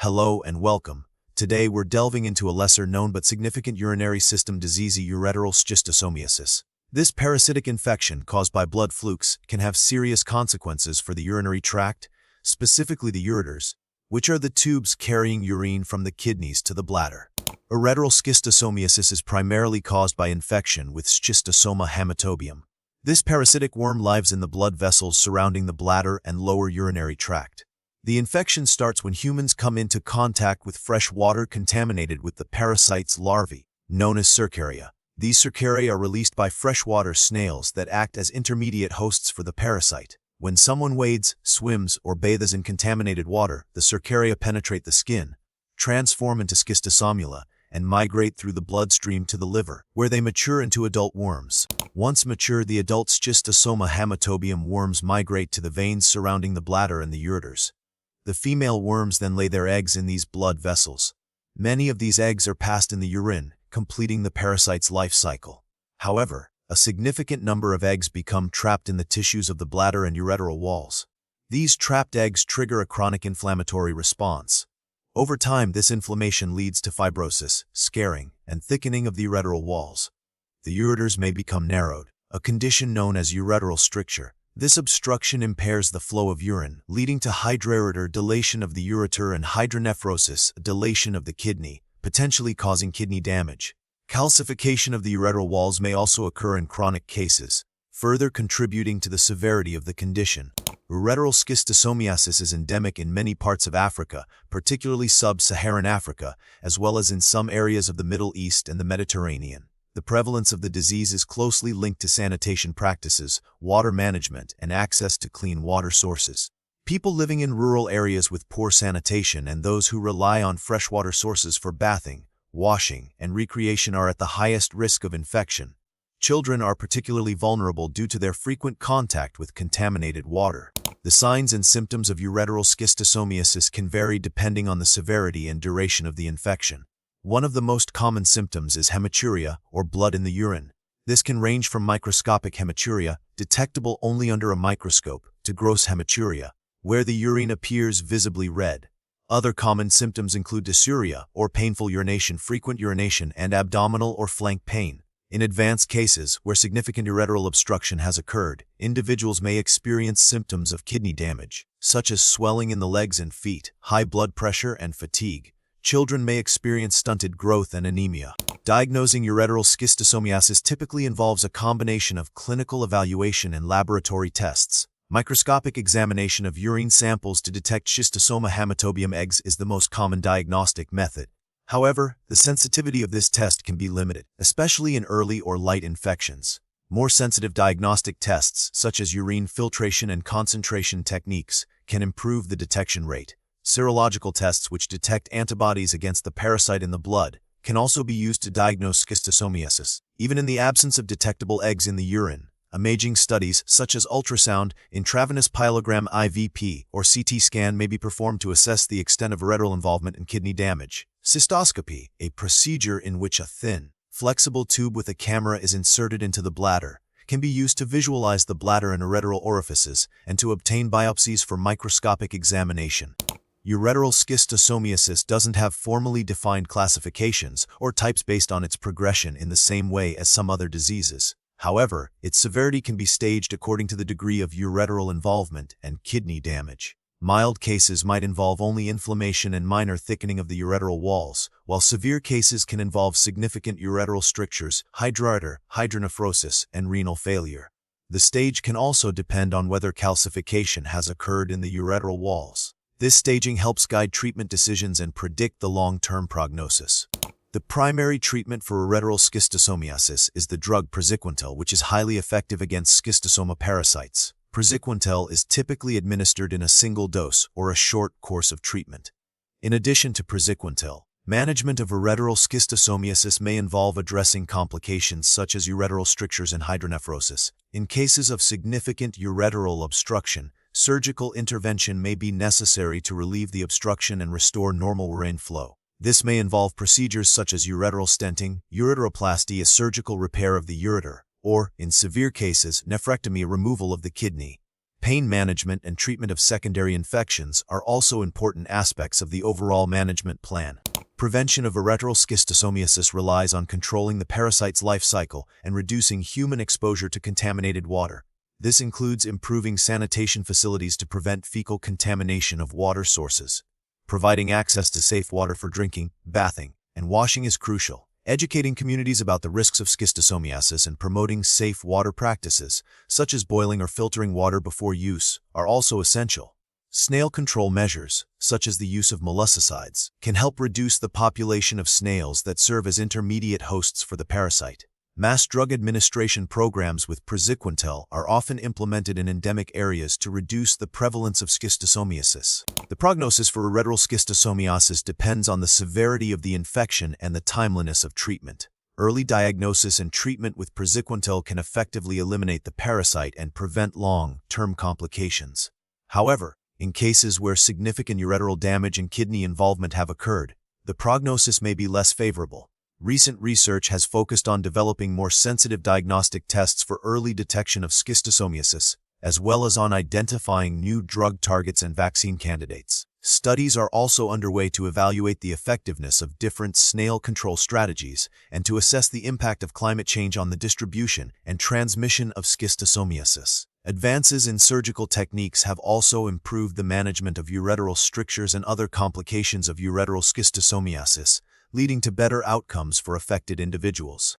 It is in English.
Hello and welcome. Today we're delving into a lesser-known but significant urinary system disease, ureteral schistosomiasis. This parasitic infection caused by blood flukes can have serious consequences for the urinary tract, specifically the ureters, which are the tubes carrying urine from the kidneys to the bladder. Ureteral schistosomiasis is primarily caused by infection with Schistosoma hematobium. This parasitic worm lives in the blood vessels surrounding the bladder and lower urinary tract. The infection starts when humans come into contact with fresh water contaminated with the parasite's larvae, known as cercaria. These cercaria are released by freshwater snails that act as intermediate hosts for the parasite. When someone wades, swims, or bathes in contaminated water, the cercaria penetrate the skin, transform into schistosomula, and migrate through the bloodstream to the liver, where they mature into adult worms. Once mature, the adult Schistosoma hematobium worms migrate to the veins surrounding the bladder and the ureters. The female worms then lay their eggs in these blood vessels. Many of these eggs are passed in the urine, completing the parasite's life cycle. However, a significant number of eggs become trapped in the tissues of the bladder and ureteral walls. These trapped eggs trigger a chronic inflammatory response. Over time, this inflammation leads to fibrosis, scarring, and thickening of the ureteral walls. The ureters may become narrowed, a condition known as ureteral stricture. This obstruction impairs the flow of urine, leading to hydroureter, dilation of the ureter, and hydronephrosis, dilation of the kidney, potentially causing kidney damage. Calcification of the ureteral walls may also occur in chronic cases, further contributing to the severity of the condition. Ureteral schistosomiasis is endemic in many parts of Africa, particularly sub-Saharan Africa, as well as in some areas of the Middle East and the Mediterranean. The prevalence of the disease is closely linked to sanitation practices, water management, and access to clean water sources. People living in rural areas with poor sanitation and those who rely on freshwater sources for bathing, washing, and recreation are at the highest risk of infection. Children are particularly vulnerable due to their frequent contact with contaminated water. The signs and symptoms of ureteral schistosomiasis can vary depending on the severity and duration of the infection. One of the most common symptoms is hematuria, or blood in the urine. This can range from microscopic hematuria, detectable only under a microscope, to gross hematuria, where the urine appears visibly red. Other common symptoms include dysuria, or painful urination, frequent urination, and abdominal or flank pain. In advanced cases, where significant ureteral obstruction has occurred, individuals may experience symptoms of kidney damage, such as swelling in the legs and feet, high blood pressure, and fatigue. Children may experience stunted growth and anemia. Diagnosing ureteral schistosomiasis typically involves a combination of clinical evaluation and laboratory tests. Microscopic examination of urine samples to detect Schistosoma hematobium eggs is the most common diagnostic method. However, the sensitivity of this test can be limited, especially in early or light infections. More sensitive diagnostic tests, such as urine filtration and concentration techniques, can improve the detection rate. Serological tests, which detect antibodies against the parasite in the blood, can also be used to diagnose schistosomiasis. Even in the absence of detectable eggs in the urine, imaging studies such as ultrasound, intravenous pyelogram (IVP), or CT scan may be performed to assess the extent of ureteral involvement and kidney damage. Cystoscopy, a procedure in which a thin, flexible tube with a camera is inserted into the bladder, can be used to visualize the bladder and ureteral orifices and to obtain biopsies for microscopic examination. Ureteral schistosomiasis doesn't have formally defined classifications or types based on its progression in the same way as some other diseases. However, its severity can be staged according to the degree of ureteral involvement and kidney damage. Mild cases might involve only inflammation and minor thickening of the ureteral walls, while severe cases can involve significant ureteral strictures, hydroureter, hydronephrosis, and renal failure. The stage can also depend on whether calcification has occurred in the ureteral walls. This staging helps guide treatment decisions and predict the long-term prognosis. The primary treatment for ureteral schistosomiasis is the drug praziquantel, which is highly effective against schistosoma parasites. Praziquantel is typically administered in a single dose or a short course of treatment. In addition to praziquantel, management of ureteral schistosomiasis may involve addressing complications such as ureteral strictures and hydronephrosis. In cases of significant ureteral obstruction, surgical intervention may be necessary to relieve the obstruction and restore normal urine flow. This may involve procedures such as ureteral stenting, ureteroplasty, a surgical repair of the ureter, or, in severe cases, nephrectomy, removal of the kidney. Pain management and treatment of secondary infections are also important aspects of the overall management plan. Prevention of ureteral schistosomiasis relies on controlling the parasite's life cycle and reducing human exposure to contaminated water. This includes improving sanitation facilities to prevent fecal contamination of water sources. Providing access to safe water for drinking, bathing, and washing is crucial. Educating communities about the risks of schistosomiasis and promoting safe water practices, such as boiling or filtering water before use, are also essential. Snail control measures, such as the use of molluscicides, can help reduce the population of snails that serve as intermediate hosts for the parasite. Mass drug administration programs with praziquantel are often implemented in endemic areas to reduce the prevalence of schistosomiasis. The prognosis for ureteral schistosomiasis depends on the severity of the infection and the timeliness of treatment. Early diagnosis and treatment with praziquantel can effectively eliminate the parasite and prevent long-term complications. However, in cases where significant ureteral damage and kidney involvement have occurred, the prognosis may be less favorable. Recent research has focused on developing more sensitive diagnostic tests for early detection of schistosomiasis, as well as on identifying new drug targets and vaccine candidates. Studies are also underway to evaluate the effectiveness of different snail control strategies and to assess the impact of climate change on the distribution and transmission of schistosomiasis. Advances in surgical techniques have also improved the management of ureteral strictures and other complications of ureteral schistosomiasis, leading to better outcomes for affected individuals.